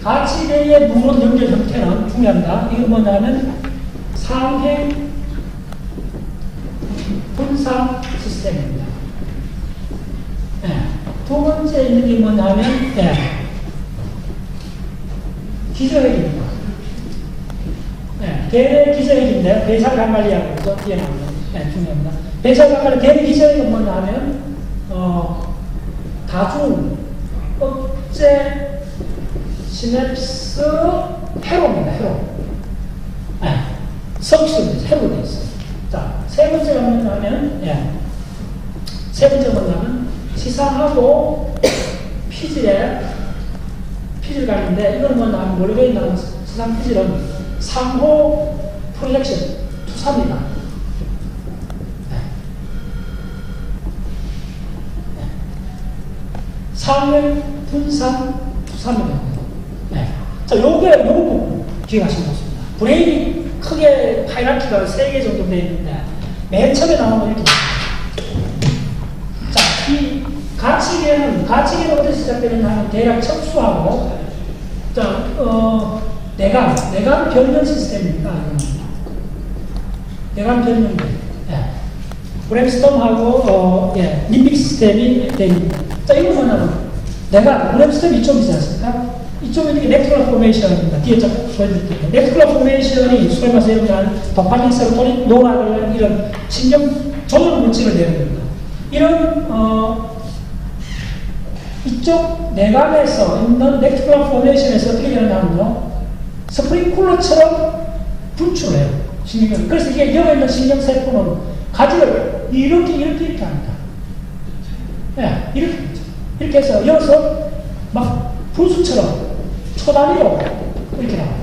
가치대의 무론 연결 형태는 중요합니다. 이건 뭐냐면 상행 분산 시스템입니다. 네. 두 번째 있는 게 뭐냐면 기저핵입니다. 대뇌 기저핵인데 배설관관리하고 뒤에 나오는 중요합니다. 배설관관리 대뇌 기저핵은 뭐냐면 다중 억제 시냅스 회로입니다. 회로. 성수입니다. 회로 되어 있어요. 자, 세 번째가 뭐냐면 세 번째가 뭐냐면 시상하고 피질관인데 이건 뭐냐면 원래 있는 시상 피질은 상호 프로젝션 투사입니다. 상행 분산 투사입니다. 자, 요거 기억하시면 좋습니다. 브레인이 크게 하이라키가 3개 정도 되어 있는데 맨 처음에 나오는 이렇게. 자, 이 가치계는 어떻게 시작되느냐 하면 대략 척수하고 자, 내관 변형 시스템입니다. 내관 변형. 브레임스톰하고 림빅 시스템이 됩니다. 자, 이거 뭐냐면 브레임스톰 이쪽이지 않습니까? 이쪽에 이렇게 렉트럴 포메이션입니다. 뒤에 좀 보여드릴게요. 렉트럴 포메이션이 소위 말해서 여러분 도파민, 세로토닌, 노라든 이런 신경 조절 물질을 내는 이런 이쪽 내관에서 있는 렉트럴 포메이션에서 어떻게 되느냐면요, 스프링쿨러처럼 분출해요. 신경. 그래서 이게 여기 있는 신경세포는 가지를 이렇게 합니다. 이렇게 해서 여기서 막 분수처럼 초단위로 이렇게 나와요.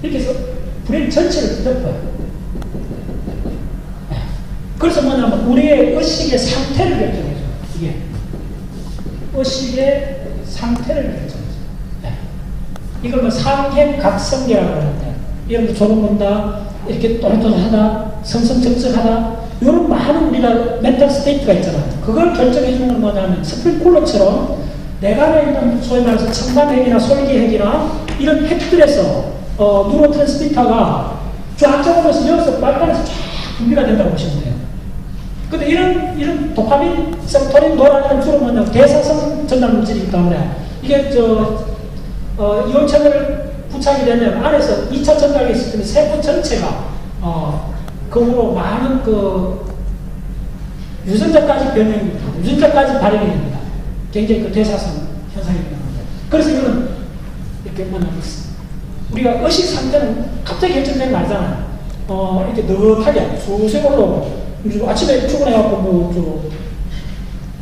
이렇게 해서 브레인 전체를 뒤덮어요. 그래서 뭐냐면 우리의 의식의 상태를 결정해줘요. 이게 의식의 상태를 결정해줘요. 이걸 뭐 상행각성계라고 하는데 여러분들 졸업 본다, 이렇게 또렷또렷하다, 성성적적하다, 이런 많은 우리가 멘탈 스테이트가 있잖아요. 그걸 결정해주는 건 뭐냐면 스프링쿨러처럼 내관에 있는 소위 말해서 청담핵이나 솔기핵이나 이런 핵들에서 뉴로트랜스미터가 쫙 오면서 여기서 빨간에서 쫙 분비가 된다고 보시면 돼요. 근데 이런 도파민, 세로토닌, 노라는 주로 뭐냐면 대사성 전달 물질이기 때문에 이게 이온 채널을 부착이 되면 안에서 2차 전달이 있을 때는 세포 전체가 그으로 많은 유전자까지 변형입니다. 유전자까지 발현이 됩니다. 굉장히 대사성 현상이 일어납니다. 그래서 이거는 이렇게 뭐냐면 우리가 의식 상태는 갑자기 결정되는 거 아니잖아요. 이렇게 느긋하게 수세 올라오고 아침에 출근해갖고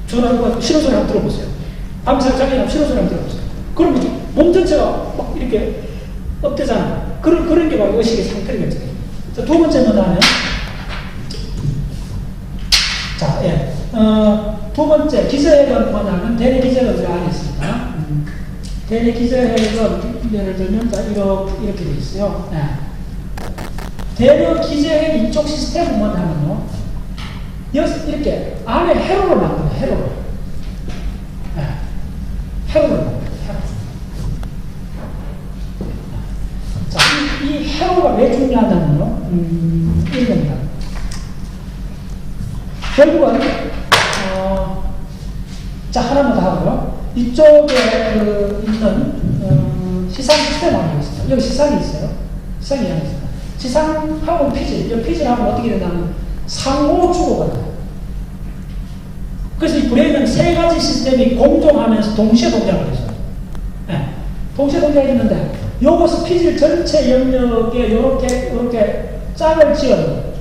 전화 신호소리 한번 들어보세요. 밤새 자기 신호소리 한번 들어보세요. 그러면 몸 전체가 막 이렇게 업되잖아요. 그런 게 바로 의식의 상태를 결정해요. 자, 두 번째는 뭐냐면 두 번째 기저핵은 뭐냐면 대뇌 기저핵이 안에 있습니다. 대뇌 기저핵은 예를 들면 이렇게 되어 있어요. 대뇌 기저핵 이쪽 시스템은 뭐냐면요, 이렇게 안에 회로를 만들어요. 회로를 만들어요. 자, 이 회로가 왜 중요하냐면요, 이겁니다. 결국은 자, 하나만 더 하고요. 이쪽에 있는 시상 시스템 안에 있습니다. 여기 시상이 있어요. 시상이 안에 있습니다. 시상하고 피질, 피질하고 어떻게 되냐면 상호 주고가 돼요. 그래서 이 브레인은 세 가지 시스템이 공존하면서 동시에 동작을 해요. 동시에 동작이 있는데 요것은 피질 전체 영역에 이렇게 짝을 지어요.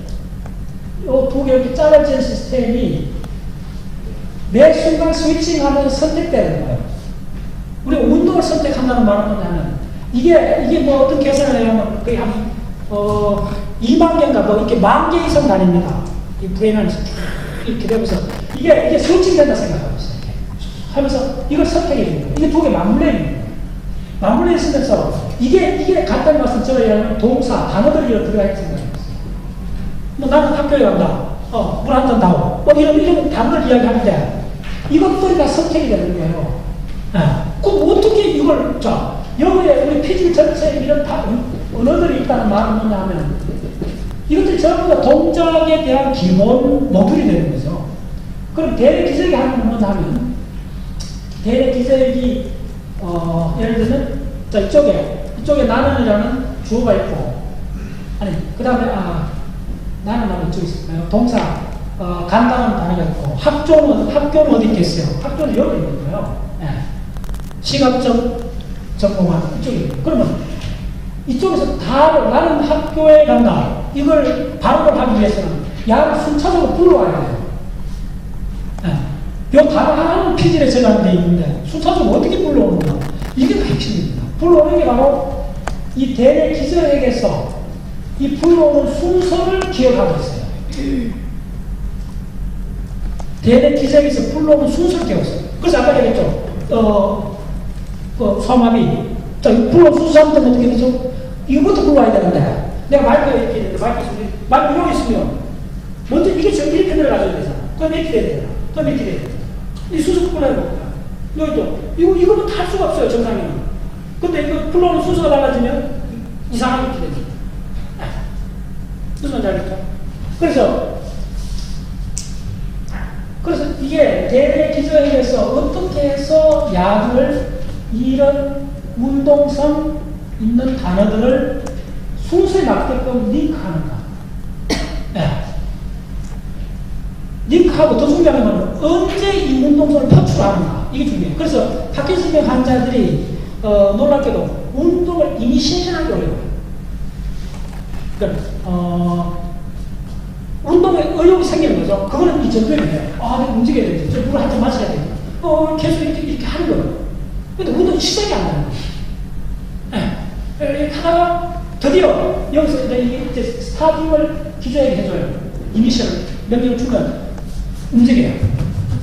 요 두 개 이렇게 짝을 지은 시스템이 매 순간 스위칭하면서 선택되는 거예요. 우리가 운동을 선택한다는 말은 뭐냐면 이게 뭐 어떤 계산을 하면 거의 한 2만 개인가 뭐 이렇게 10,000개 이상 다닙니다. 이 브레인 안에서 이렇게 되면서 이게 스위칭된다 생각하고 있어요. 이렇게 하면서 이걸 선택해 주는 거예요. 이게 두 개 맞물려 있는 거예요. 맞물려 있으면서 이게 간단히 말씀 저희는 동사, 단어들이 들어가 있는 거예요. 뭐 나는 학교에 간다. 물 한 잔 다오. 뭐 이런 단어를 이야기하는데 이것들이 다 선택이 되는 거예요. 그럼 어떻게 이걸, 자, 여기에 우리 피질 전체에 이런 언어들이 있다는 말은 뭐냐 하면, 이것들이 전부 다 동작에 대한 기본 모듈이 되는 거죠. 그럼 대뇌 기저귀 하면 뭐냐 하면, 대뇌 기저귀, 예를 들면, 자, 이쪽에 나는이라는 주어가 있고, 아니, 그 다음에, 나는 이쪽에 있을까요? 동사, 간다는 단어가 있고, 학교는 어디 있겠어요? 학교는 여기 있는 거예요. 예. 시각적 전공한 이쪽에. 그러면 이쪽에서 나는 학교에 간다. 이걸 발음을 하기 위해서는 야를 순차적으로 불러와야 돼요. 이 단어 하나는 피질에 저장되어 있는데 순차적으로 어떻게 불러오는가? 이게 핵심입니다. 불러오는 게 바로 이 대뇌 기저핵에서 이 불러오는 순서를 기억하고 있어요. 대뇌 기저핵에서 불러오는 순서를 기억하고 있어요. 그래서 아까 얘기했죠. 소화마비. 자, 불러오는 순서하면 어떻게 되죠? 이것부터 불러와야 되는데 내가 마이크가 이렇게 있는데 마이크 여기 있으면 먼저 이게 지금 이렇게 내려가줘야 되잖아. 그럼 이렇게 돼야 되잖아. 그럼 이렇게 돼야 되잖아. 이 순서부터 불러야 됩니다. 여기 또 이거는 할 수가 없어요. 정상에는. 근데 이거 불러오는 순서가 달라지면 이상하게 이렇게 되죠. 무슨 말인지 알겠죠? 그래서 이게 대뇌 기저핵에서 어떻게 해서 약을 이런 운동성 있는 단어들을 순서에 맞게끔 링크하는가. 링크하고 더 중요한 건 언제 이 운동성을 표출하는가. 이게 중요해요. 그래서 파킨슨병 환자들이 놀랍게도 운동을 이니시에이션하기 어려워요. 운동에 의욕이 생기는 거죠. 그거는 이 전도예요. 내가 움직여야 되겠지. 저 물을 한잔 마셔야 되겠지. 계속 이렇게 하는 거예요. 근데 운동 시작이 안 되는 거예요. 이렇게 하다가 드디어 여기서 이제 스타팅을 기저에게 해줘요. 이니셜 명령을 주면 움직여요.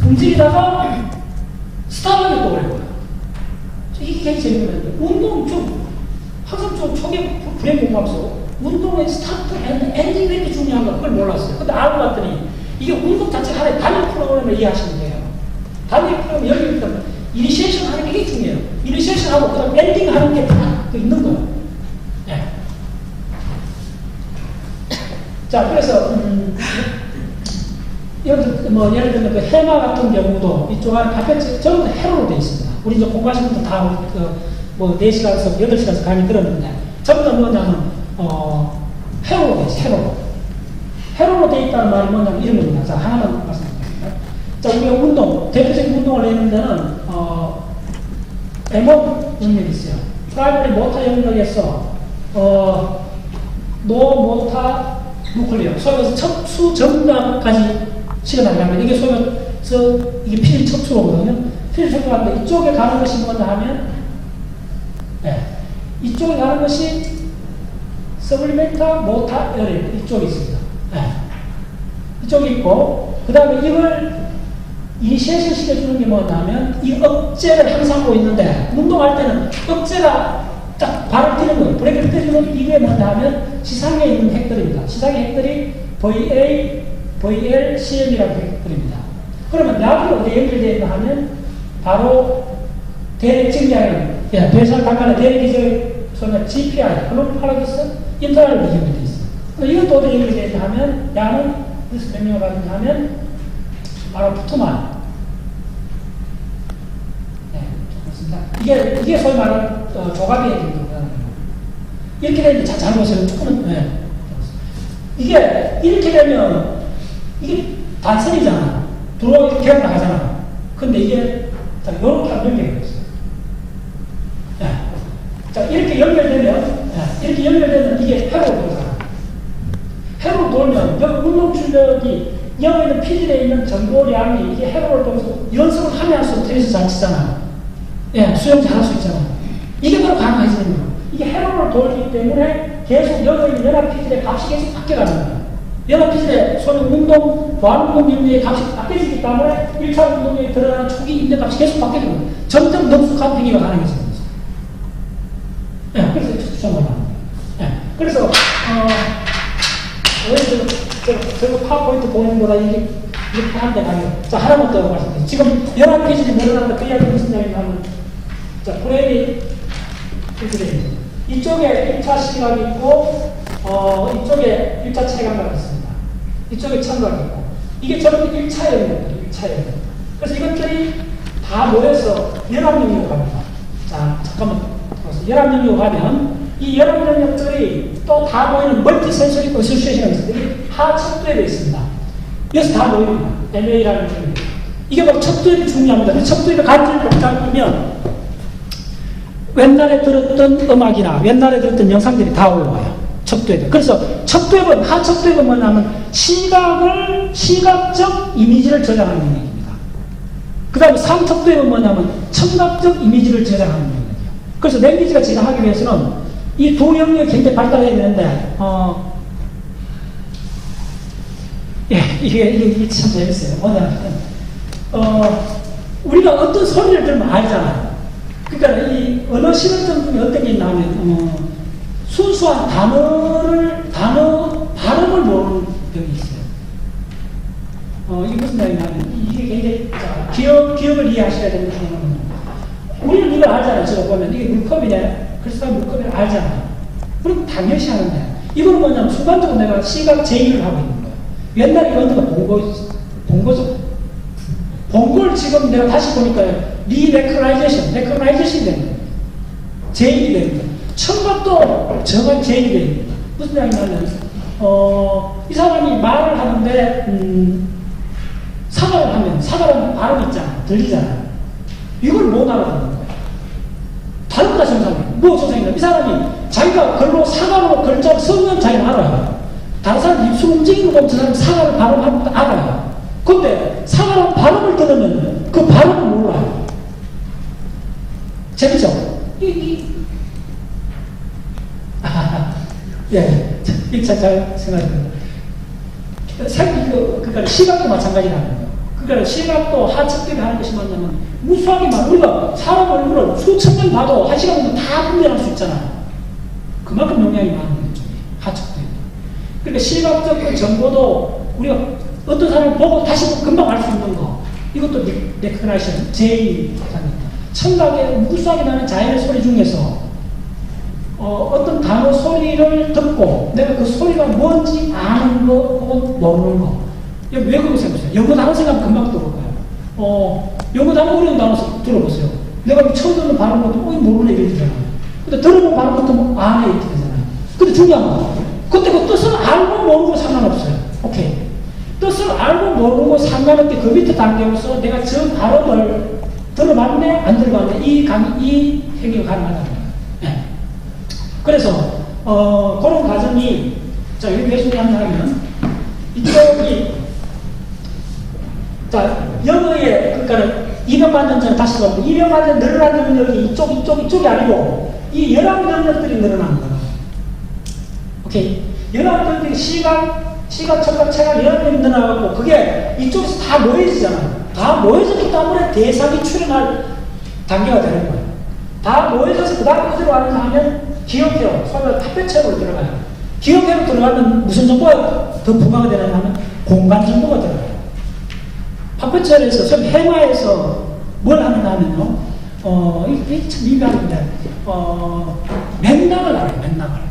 움직이다가 스타트를 또 오래요. 이게 굉장히 재밌는 건데, 운동 항상 초기에 브레인 공부하면서 운동의 스타트, 엔딩이 이렇게 중요한 거 그걸 몰랐어요. 근데 알고 봤더니 이게 운동 자체가 하나의 단위 프로그램을 이해하시면 돼요. 단위 프로그램 여기 일단 이니시에이션 하는 게 중요해요. 이니시에이션 하고 그 다음 엔딩 하는 게 다 있는 거예요. 자, 그래서 예를 들면 그 해마 같은 경우도 이쪽 안에 바깥에 전부 다 해로로 되어 있습니다. 우리 이제 공부하신 분들 다 4시간에서 8시간에서 강의 들었는데 전부 다 뭐냐면 해로로 되어 있어요. 해로로. 해로로 되어 있다는 말이 뭐냐면 이런 겁니다. 자, 하나만 말씀드릴게요. 자, 우리가 대표적인 운동을 내는 데는 M1 영역이 있어요. 프라이머리 모터 영역에서 노모타 누클리어, 소위 척수 정답까지 실어나가면 이게 소위 이게 필 척수로거든요. 필 척수하는데 이쪽에 가는 것이 뭐냐 하면 이쪽에 가는 것이 서블리멘타 모타 에어레 이쪽에 있습니다. 이쪽에 있고 그 다음에 이걸 이니시에이션 시켜주는 게 뭐냐면 이 억제를 항상 하고 있는데 운동할 때는 억제가 딱 발을 뛰는 거예요. 브레이크를 때리는 이게 뭐냐 하면 시상에 있는 핵들입니다. 시상의 핵들이 VA, VL, CM이라는 핵들입니다. 그러면 약이 어디에 연결되어 있나 하면 바로 대뇌증량은 배설 강간의 대뇌기저의 GPI, 글루코파라기스 인터널로 연결되어 있어요. 이것도 어디에 연결되어 있나 하면 약은 그래서 명령을 받는가 하면 바로 푸트만. 이게 소위 말하는 조갑이 해준다고 하는 거예요. 이렇게 되면 잘못해서 조금은 이게 이렇게 되면 이게 단선이잖아. 들어오기 계속 나가잖아. 근데 이게 자 이렇게 하면 연결이 있어요. 자 이렇게 연결되면 이게 회로로 돌잖아. 회로로 돌면 여기 운동 출력이 여기 있는 피질에 있는 전도량이 이게 회로를 통해서 연습을 하면 할수록 테니스 잘 치잖아. 수영 잘할 수 있잖아. 이게 바로 가능해지는 거예요. 이게 회로를 돌기 때문에 계속 여기 있는 연합 피질의 값이 계속 바뀌어가는 거예요. 연합 피질의 소위 운동, 보안운동 인대의 값이 바뀌어지기 때문에 1차 운동에 들어가는 초기 인대 값이 계속 바뀌어지는 거예요. 점점 능숙한 행위가 가능해지는 거죠. 그래서 추천을 하는 거예요. 그래서, 저거 파워포인트 보는 거다 이렇게 하는데 가요. 자, 하나만 더 말씀드릴게요. 지금 연합 피질이 늘어나는데 그 이야기 무슨 이야기냐면 자, 브레인이 이렇게 됩니다. 이쪽에 1차 시각이 있고, 이쪽에 1차 체감각이 있습니다. 이쪽에 청각이 있고, 이게 전부 1차형입니다. 1차형. 그래서 이것들이 다 모여서 연합능력을 합니다. 자, 잠깐만. 연합 능력을 하면 이 연합 능력들이 또 다 모이는 멀티 센서리 어소시에이션이 있습니다. 하척도에 되어 있습니다. 여기서 다 모입니다. MA라는 게. 이게 바로 척도입이 중요합니다. 척도입의 가치를 잡으면 옛날에 들었던 음악이나 옛날에 들었던 영상들이 다 올라와요. 척도입. 그래서 척도입은, 하척도입은 뭐냐면 시각적 이미지를 저장하는 능력입니다. 그 다음에 상척도입은 뭐냐면 청각적 이미지를 저장하는 능력. 그래서 랭귀지가 진행하기 위해서는 이 두 영역이 굉장히 발달해야 되는데, 이게 참 재밌어요. 뭐냐면, 우리가 어떤 소리를 들으면 알잖아요. 그러니까 이 언어 실험점 중에 어떤 게 있냐면, 순수한 단어 발음을 모르는 병이 있어요. 이게 무슨 얘기냐면, 이게 굉장히, 기억을 이해하셔야 되는 중요한 우리는 이걸 알잖아요. 제가 보면 이게 물컵이네. 그래서 물컵이를 알잖아요. 그럼 당연히 하는데 이거는 뭐냐면 순간적으로 내가 시각 제의를 하고 있는 거예요. 옛날에 이거 내가 본 거죠. 본 걸 지금 내가 다시 보니까 레커나이제이션이 되는 거예요. 제의이 되는 거예요. 청각도 정말 제의이 되는 거예요. 무슨 얘기냐면 이 사람이 말을 하는데 사과를 발음이 있잖아요. 들리잖아요. 이걸 못 알아듣는 거예요. 다른 거다 정상이에요. 뭐 정상이냐? 이 사람이 자기가 글로 사과로 글자를 쓰면 자기는 알아요. 다른 사람 입술 움직이는 거 보면 저 사람이 사과를 발음하는 것도 알아요. 근데 사과로 발음을 들으면 그 발음을 몰라요. 재밌죠? 예, 잘 생각합니다. 그러니까 시각도 마찬가지라는 거예요. 그러니까 시각도 하측들이 하는 것이 뭐냐면 무수하게만 우리가 사람 얼굴을 수천 명 봐도 한 시간 정도 다 분별할 수 있잖아요. 그만큼 용량이 많은 거죠. 하측들이. 그러니까 시각적 그 정보도 우리가 어떤 사람을 보고 다시 금방 알 수 있는 거 이것도 레커나이션 제2입니다. 청각에 무수하게 나는 자연의 소리 중에서 어떤 단어 소리를 듣고 내가 그 소리가 뭔지 아는 거 혹은 모르는 거 왜 그러고 생각하세요? 영어 단어 생각하면 금방 들어볼까요? 영어 단어 어려운 단어 들어보세요. 내가 처음 듣는 발음 것도 모르는 얘기를 들잖아요. 근데 들어본 발음 것도 아는 얘기 되잖아요. 근데 중요한 거 그때 그 뜻을 알고 모르고 상관없어요. 오케이. 뜻을 알고 모르고 상관없게 그 밑에 단계로서 내가 저 발음을 들어봤네 안 들어봤네 이 행위가 가능하다는 거예요. 네. 그래서 그런 과정이 자 여기 왜 소개한다면 이쪽이 자 영어의 그러니까 200만 년 전에 다시 보면 200만 년 늘어나는 능력이 이쪽이 아니고 이 연합 능력들이 늘어나는 거예요. 오케이. 연합 능력이 시각, 청각, 체각 연합 능력이 늘어나고 그게 이쪽에서 다 모여지잖아요. 다 모여졌기 때문에 대상이 출현할 단계가 되는 거예요. 다 모여져서 그 다음에 어디로 가는가 하면 기억회로, 소위 탑배체로 들어가요. 기억회로 들어가면 무슨 정보가 더 부과가 되느냐 하면 공간 정보가 들어가요. 탑배체에서, 소위 해마에서 뭘 하느냐 하면요, 이게 참 미묘한데, 맥락을 알아요, 맥락을.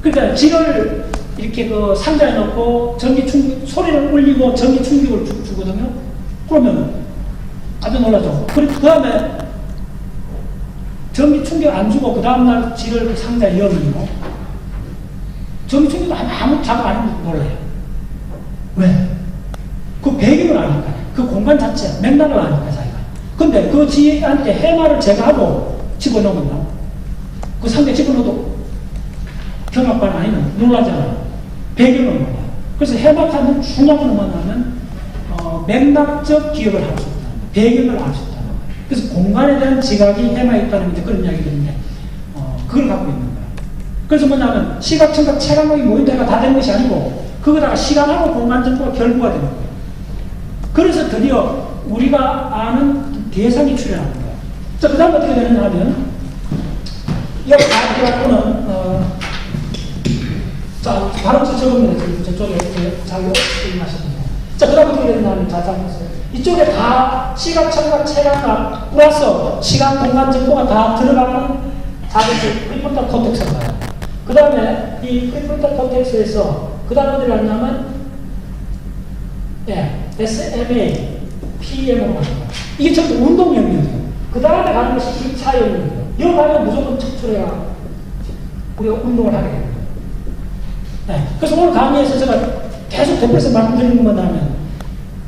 그러니까 질을 이렇게 그 상자에 넣고 소리를 울리고 전기 충격을 주거든요. 그러면 깜짝 놀라죠. 그 다음에 전기 충격 안 주고 그 다음날 질을 그 상자에 넣으면요. 전기 충격도 아무 작업 안 해도 몰라요. 왜? 그 배경을 아니까. 그 공간 자체, 맥락을 아니까 자기가. 근데 그 지한테 해마를 제거하고 집어넣으면요. 그 상자에 집어넣어도 경악반 아니면 놀라잖아요. 배경을 몰라요. 그래서 해마하는 중요한 건 뭐냐면 맥락적 기억을 할 수 있다. 배경을 알 수 있다. 그래서 공간에 대한 지각이 해마에 있다는 그런 이야기들인데 그걸 갖고 있는 거예요. 그래서 뭐냐면 시각, 청각, 체감각이 모인 데가 다 된 것이 아니고 그거다가 시간하고 공간 정보가 결부가 되는 거예요. 그래서 드디어 우리가 아는 대상이 출현하는 거예요. 자, 그 다음 어떻게 되느냐 하면 이 갖고는 자, 바로 적으면 저쪽에 잘 읽으시면 자, 그 다음 어떻게 되냐면, 자, 보세요. 이쪽에 다 시각, 청각, 체감각, 플러스 시간, 공간, 정보가 다 들어가는 자극이 프리프론탈 코텍스가 나요. 그 다음에 이 프리프론탈 코텍스에서 그 다음 어디를 갔냐면, 예, SMA, PM으로 가는 거예요. 이게 전부 운동 영역이에요. 그 다음에 가는 것이 2차 영역이에요. 여기 가면 무조건 척추래야 우리가 운동을 하게 됩니다. 네. 그래서 오늘 강의에서 제가 계속 대표해서 말씀드리는 건 뭐냐면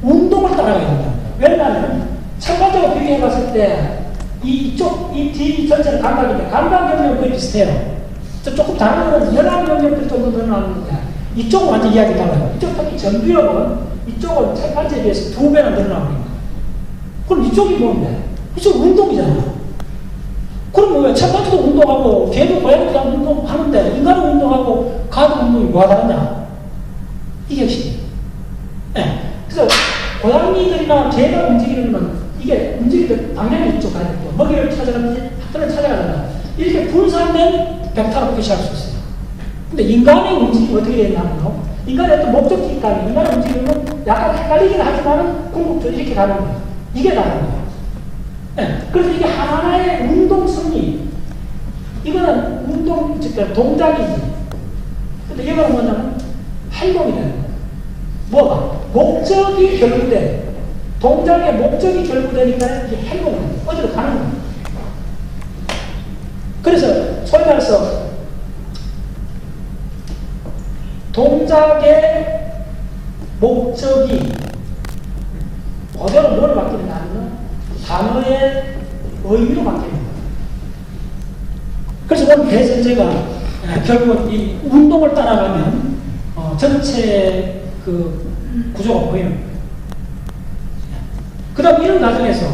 운동을 따라가야 된다. 왜냐하면 첨가적으로 비교해 봤을 때 이쪽, 이 뒤 전체는 감각인데 감각 영역은 거의 비슷해요. 조금 다른 건 혈압 영역들 정도 늘어나는데 이쪽은 완전 이야기 달라요. 이쪽 특히 전두엽은 이쪽은 첫 번째에 비해서 2배나 늘어납니다. 그럼 이쪽이 뭔데? 이쪽 운동이잖아. 그럼 뭐야? 첫 번째도 운동하고 개도 고양이도 다 운동하는데 인간은 운동하고 가도 운동이 뭐가 다르냐? 이게 핵심이에요. 네. 그래서 고양이들이나 개가 움직이는 건 이게 움직이는 방향이 이쪽 가야 되고 먹이를 찾아가는지 학교를 찾아가잖아. 이렇게 분산된 벡터로 표시할 수 있어요. 근데 인간의 움직임이 어떻게 되냐면요. 인간의 어떤 목적이 있다면 인간의 움직임은 약간 헷갈리긴 하지만 궁극적으로 이렇게 가는 거예요. 이게 다른 거예요. 네. 그래서 이게 하나의 운동 승리. 이거는 운동, 즉, 동작이지. 근데 이거는 뭐냐면 활동이 되는 거예요. 뭐가? 목적이 결부된, 동작의 목적이 결부되니까 이게 활동이 되는 거예요. 어디로 가는 거예요. 그래서 소위 말해서 동작의 목적이 그대로 뭘 바뀌느냐면 단어의 의미로 바뀝니다. 그래서 오늘 대전제가 결국은 이 운동을 따라가면 전체 그 구조가 보이는 거예요. 그 다음 이런 과정에서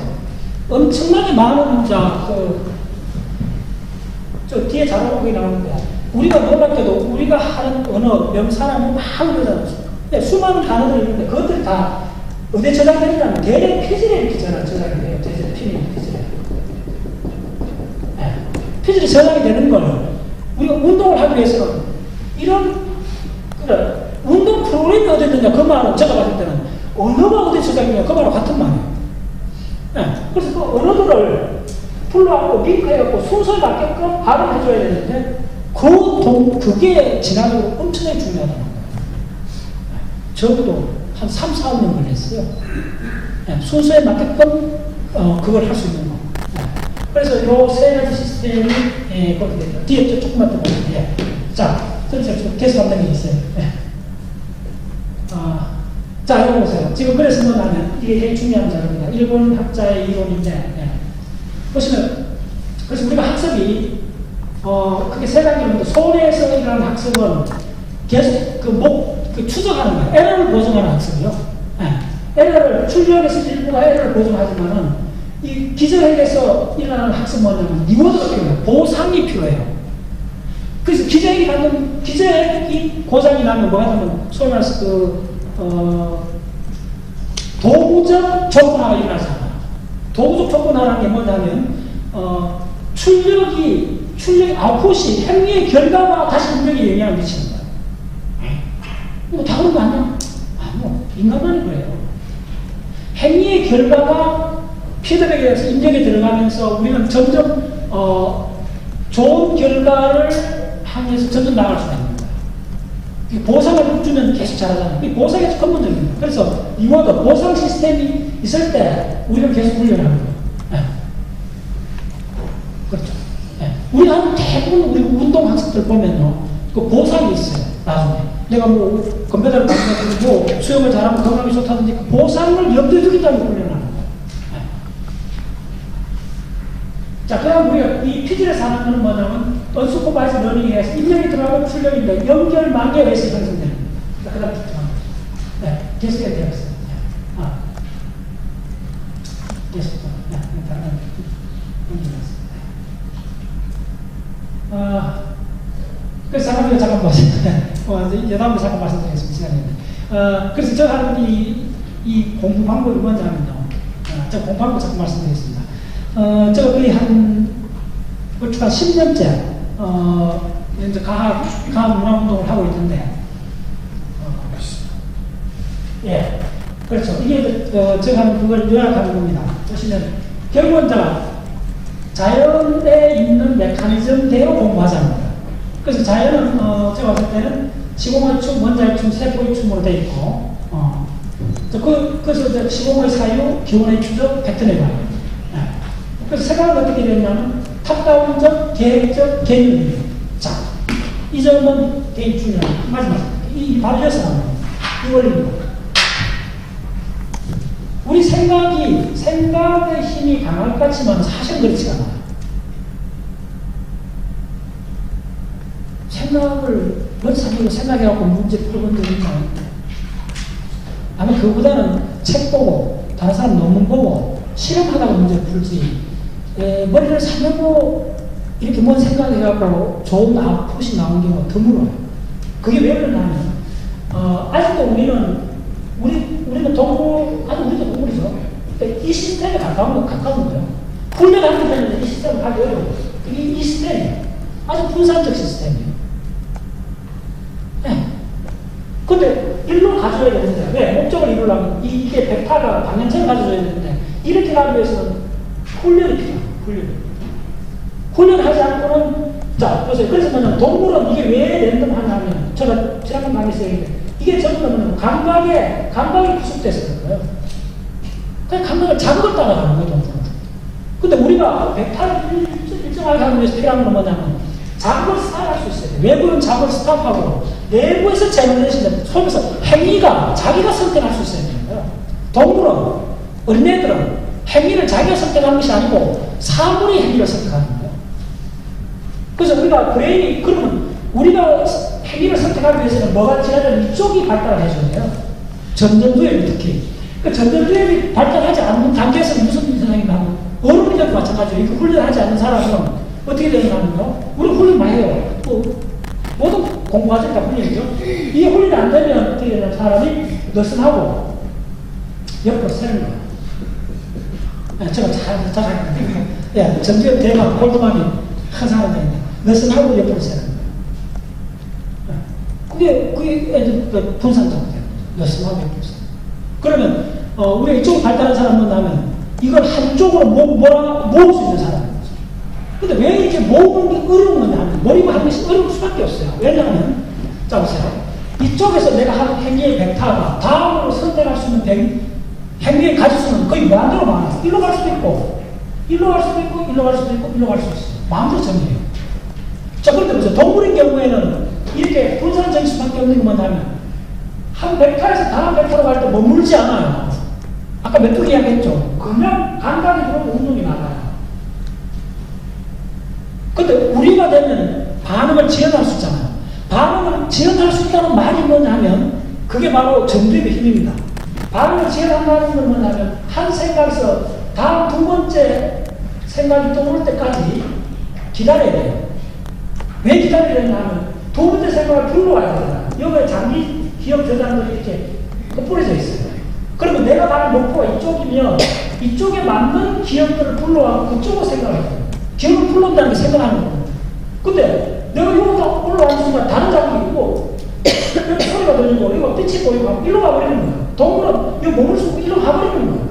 엄청나게 많은 저 뒤에 자료가 나오는데 우리가 놀랍게도 우리가 하는 언어, 명사라면 많은 거잖아요. 수많은 단어들이 있는데 그것들이 다 어디에 저장되냐면 대략 표질에 이렇게 저장이 돼요. 대략 표질에. 네. 표질이 저장이 되는 거는 우리가 운동을 하기 위해서는 이런 운동 프로그램이 어디 있느냐 그 말은 제가 봤을 때는 언어가 어디 저장이냐 그 말과 같은 말이에요. 네. 그래서 그 언어들을 풀러갖고 링크해갖고 순서에 맞게끔 발음해줘야 되는데 그게 진화적으로 엄청나게 중요하다는 거예요. 적어도 한 3, 4년 걸렸어요. 네, 순서에 맞게끔 그걸 할 수 있는 거. 네. 그래서 이 세 가지 시스템이 그렇게 되죠. 뒤에 조금만 더 보세요. 자, 계속 한다는 게 있어요. 네. 자, 이거 보세요. 지금 그래서 뭐냐면 이게 되게 중요한 자료입니다. 일본 학자의 이론인데 네. 보시면 그래서 우리가 학습이 크게 세 단계입니다. 손에서 일어나는 학습은 계속 그 추적하는 거예요. 에러를 보정하는 학습이요. 네. 에러를 출력에서 일부가 에러를 보정하지만은 이 기저핵에서 일어나는 학습 뭐냐면 리워드가 필요해요. 보상이 필요해요. 그래서 기저핵이 고장이 나면 뭐가 나면 소위 말해서 도구적 접근화가 일어나잖아요. 도구적 접근화라는 게 뭐냐면 출력이 아웃풋이 행위의 결과가 다시 운명에 영향을 미치는 거예요. 이거 다 그런 거 아니야? 인간만이 그래요. 행위의 결과가 피드백에 의해서 인격에 들어가면서 우리는 점점 좋은 결과를 향해서 점점 나아갈 수가 있는 거예요. 보상을 주면 계속 잘하잖아요. 보상이 근본적인 거예요. 그래서 리워드, 보상 시스템이 있을 때 우리는 계속 훈련하는 거예요. 네. 그렇죠. 네. 우리 한 대부분 우리 운동 학습들 보면요. 그 보상이 있어요. 나중에. 내가 뭐 건배달을 받는다든지 수영을 잘하면 건강이 좋다든지 그 보상을 염두에 두기 때문에 훈련하는 거예요. 네. 자, 그다음 우리가 이 피질에서 하는 건 뭐냐면 언슈퍼바이즈 러닝에서 입력이 들어가고 출력인데 연결 만개에 의해서 형성됩니다. 그 다음 네, 계속해야 되겠어요. 계속 그래서 잠깐 보세요. 여담으로 잠깐 말씀드리겠습니다. 시간이. 그래서 제가 하는 이 공부 방법이 뭐냐면요. 제가 공부 방법 잠깐 말씀드리겠습니다. 제가 거의 한 10년째 이제 과학 문화 운동을 하고 있는데, 예, 그렇죠. 이게 제가 그걸 요약하는 겁니다. 보시면 결국은 자연에 있는 메커니즘대로 공부하자는 거예요. 그래서 자연은 제가 봤을 때는 시공의 춤, 원자의 춤, 세포의 춤으로 되어 있고 그래서 시공의 사유, 기온의 추적, 패턴의 관리. 그래서 생각은 어떻게 되냐면 탑다운적, 계획적, 개념입니다. 자, 이 점은 되게 중요합니다. 마지막 이 발려서 나오는 이 원리입니다. 우리 생각의 힘이 강할 것 같지만 사실은 그렇지 않아요. 생각을 원상으로 생각해갖고 문제 풀어본 적이 있나요? 아마 그거보다는 책 보고 다른 사람 논문 보고 실험하다가 문제 풀지 머리를 사려고 이렇게 뭔 생각해갖고 좋은 아웃풋이 나온 경우가 드물어요. 그게 왜 그러냐면 아직도 우리는 동물, 아주 우리도 동물이죠. 이 시스템에 가까운 거예요. 훈련하는 데는 이 시스템을 가기 어려워요. 이 시스템이에요. 아주 분산적 시스템이에요. 네. 근데 일로 가져야 되는데, 왜? 목적을 이루려면 이게 벡터가 방향성을 가져야 되는데, 이렇게 가기 위해서는 훈련이 필요해요. 훈련하지 않고는, 자, 보세요. 그래서 동물은 이게 왜 랜덤하냐면, 제가 지난번 강의했는데, 이게 전부 감각이 구축돼서 그런 거예요. 그냥 감각을 자극을 따라가는 거예요, 동물은. 근데 우리가 벡터를 일정하게 하기 위해서 필요한 건 뭐냐면, 자극을 스탑할 수 있어요. 외부는 자극을 스탑하고, 내부에서 제너레이션, 속에서 행위가 자기가 선택할 수 있어야 되는 거예요. 동물은, 어린애들은 행위를 자기가 선택하는 것이 아니고, 사물이 행위를 선택하는 거예요. 그래서 우리가 브레인이, 그러면 우리가 행위를 선택하기 위해서는 뭐가 지나면 이쪽이 발달해줘야 돼요. 전전두엽이 특히. 그 전전두엽이 발달하지 않는 단계에서 무슨 현상이 나면 어른이들도 마찬가지예요. 이거 훈련하지 않는 사람은 어떻게 되냐면요. 우리 훈련 많이 해요. 모든 공부하실 다 훈련이죠. 이게 훈련이 안 되면 어떻게 되냐면 사람이 느슨하고 옆으로 세는 거예요. 제가 잘하는데 전두엽 대만 골드만이 한 사람인데 느슨하고 옆으로 세는 거예요. 그게 애들 분산적으로 돼요. 느슨하고 옆으로 세는 거예요. 그러면 우리가 이쪽 발달한 사람만 나면 이걸 한쪽으로 모을 수 있는 사람이에요. 근데 왜 이렇게 모으는 게 어려운 거냐 하면 모이고 하는 것이 어려울 수밖에 없어요. 왜냐하면 자 보세요. 이쪽에서 내가 하는 행위의 벡터가 다음으로 선택할 수 있는 행위의 가지수는 거의 마음대로 많아요. 일로 갈 수도 있고 일로 갈 수도 있고 일로 갈 수도 있고 일로 갈 수도 있어요. 마음대로 정해요. 자 그런데 보세요. 동물의 경우에는 이렇게 분산적일 수밖에 없는 것만 하면 한 벡터에서 다음 벡터로 갈 때 머물지 않아요. 아까 메뚜기 이야기했죠. 그냥 감각이 들어오고 운동이 나가요. 근데 우리가 되면 반응을 지연할 수 있잖아요. 반응을 지연할 수 있다는 말이 뭐냐면 그게 바로 전두엽의 힘입니다. 반응을 지연한다는 건 뭐냐면 한 생각에서 다음 두 번째 생각이 떠오를 때까지 기다려야 돼요. 왜 기다려야 되냐면 두 번째 생각을 불러와야 되잖아요. 여기에 장기 기억 저장들이 이렇게 뿌려져 있어요. 그러면 내가 가는 목표가 이쪽이면 이쪽에 맞는 기억들을 불러와 그쪽으로 생각을 해요. 기억을 불러온다는 게 생각하는 거예요. 근데 내가 여기다 올라가는 순간 다른 장면이 있고 여기 소리가 들리고 이거 빛이 보이고 일로 가버리는 거예요. 동물은 여기 몸을 쓰고 일로 가버리는 거예요.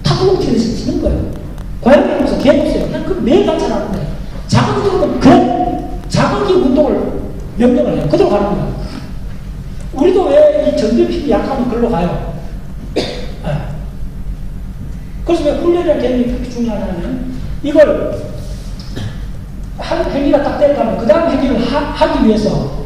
탁구공치에서 치는 거예요. 고양이 보면서 개 보세요. 그냥 그 매일 관찰하는데 자극이 들어오면 그 자극이 운동을 명령을 해요. 그대로 가는 거예요. 우리도 왜 이 전두엽이 약하면 그걸로 가요. 그래서 왜 훈련이라는 개념이 그렇게 중요하냐면 이걸 한 행위가 딱 됐다면 그 다음 행위를 하기 위해서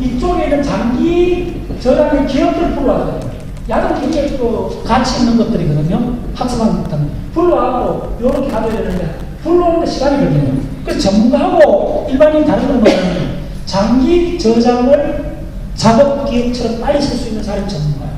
이쪽에 있는 장기 저장의 기억들을 불러와야 돼요. 야간 굉장히 가치 있는 것들이거든요. 학습하는 것들은. 불러와서 이렇게 가져야 되는데 불러오는데 시간이 걸려요. 그래서 전문가하고 일반인 다른 건 뭐냐면 장기 저장을 작업 기억처럼 빨리 쓸 수 있는 사람이 전문가예요.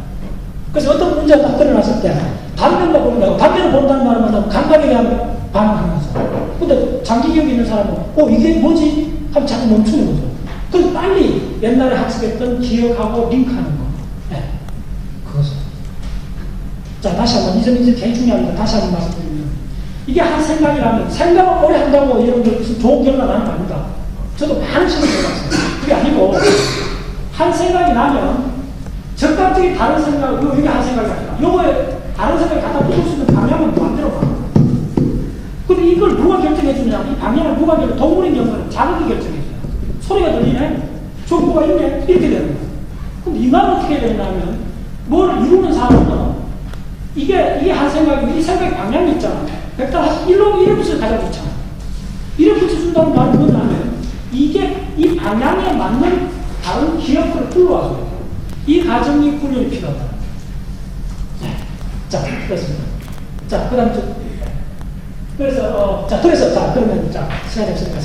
그래서 어떤 문제가 딱 드러났을 때 단면만 보는다고 단면을 본다는 말은 뭐냐면 감각에 대한 반응하는 거죠. 근데 장기 기억이 있는 사람은 이게 뭐지? 하면 자꾸 멈추는 거죠. 그래서 빨리 옛날에 학습했던 기억하고 링크하는 거. 네. 그것은. 자, 다시 한번 이제 굉장히 중요합니다. 다시 한번 말씀드리면 이게 한 생각이라면 생각을 오래 한다고 여러분들 무슨 좋은 결과 나는 거 아닙니다. 저도 많은 시간을 들어봤어요. 그게 아니고 한 생각이 나면 적당히 다른 생각, 이게 한 생각이 아니라, 요거에 다른 생각이 갖다 붙을 수 있는 방향은 마음대로 가. 근데 이걸 누가 결정해주냐? 이 방향을 누가 결정, 동물인 경우는 자극이 결정해줘요. 소리가 들리네? 저기 뭐가 있네? 이렇게 되는 거야. 근데 인간은 어떻게 되냐면, 뭘 이루는 사람은, 이게 한 생각이고, 이 생각의 방향이 있잖아. 일단, 이래 붙여 가장 좋잖아. 이래 붙여준다는 말은 뭐냐면, 이게 이 방향에 맞는 다른 기억을 불러와줘요. 이 과정이 훈련이 필요하다. 네. 자, 그렇습니다. 자, 그 다음 그래서, 그러면, 시간이 없으니까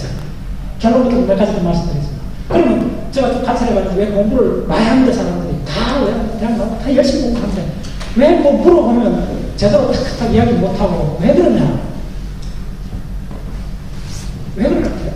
결론부터 몇 가지 좀 말씀드리겠습니다. 그러면 제가 좀 관찰해봤는데 왜 공부를 많이 하는데 사람들이 다 열심히 공부하는데 왜 뭐 물어보면 제대로 탁탁 이야기 못하고 왜 그러냐? 왜 그럴 것 같아요?